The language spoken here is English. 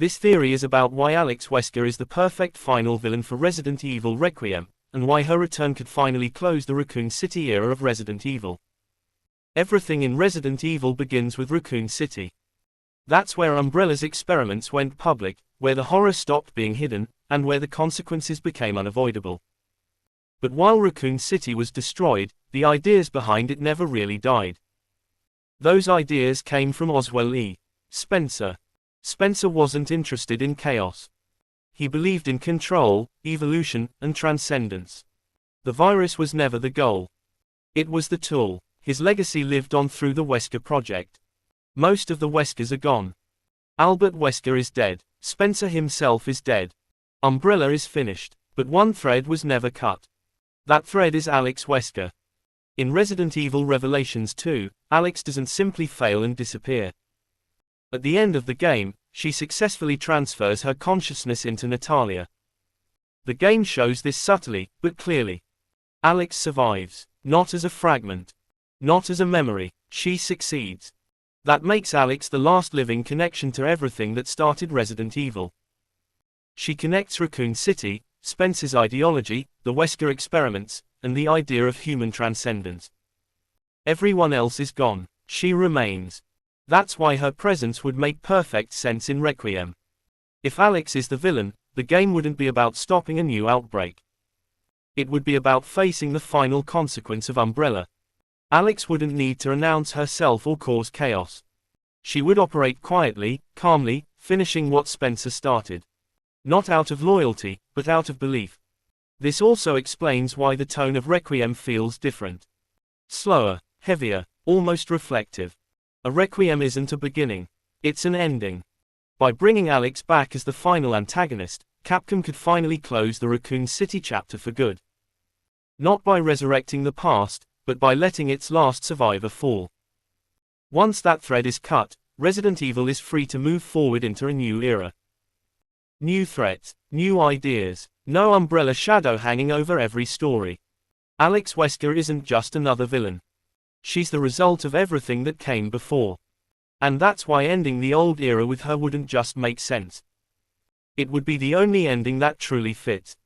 This theory is about why Alex Wesker is the perfect final villain for Resident Evil Requiem, and why her return could finally close the Raccoon City era of Resident Evil. Everything in Resident Evil begins with Raccoon City. That's where Umbrella's experiments went public, where the horror stopped being hidden, and where the consequences became unavoidable. But while Raccoon City was destroyed, the ideas behind it never really died. Those ideas came from Oswell E. Spencer. Spencer wasn't interested in chaos. He believed in control, evolution, and transcendence. The virus was never the goal. It was the tool. His legacy lived on through the Wesker project. Most of the Weskers are gone. Albert Wesker is dead. Spencer himself is dead. Umbrella is finished. But one thread was never cut. That thread is Alex Wesker. In Resident Evil Revelations 2, Alex doesn't simply fail and disappear. At the end of the game, she successfully transfers her consciousness into Natalia. The game shows this subtly, but clearly. Alex survives. Not as a fragment. Not as a memory. She succeeds. That makes Alex the last living connection to everything that started Resident Evil. She connects Raccoon City, Spencer's ideology, the Wesker experiments, and the idea of human transcendence. Everyone else is gone. She remains. That's why her presence would make perfect sense in Requiem. If Alex is the villain, the game wouldn't be about stopping a new outbreak. It would be about facing the final consequence of Umbrella. Alex wouldn't need to announce herself or cause chaos. She would operate quietly, calmly, finishing what Spencer started. Not out of loyalty, but out of belief. This also explains why the tone of Requiem feels different. Slower, heavier, almost reflective. A Requiem isn't a beginning. It's an ending. By bringing Alex back as the final antagonist, Capcom could finally close the Raccoon City chapter for good. Not by resurrecting the past, but by letting its last survivor fall. Once that thread is cut, Resident Evil is free to move forward into a new era. New threats, new ideas, no Umbrella shadow hanging over every story. Alex Wesker isn't just another villain. She's the result of everything that came before. And that's why ending the old era with her wouldn't just make sense. It would be the only ending that truly fits.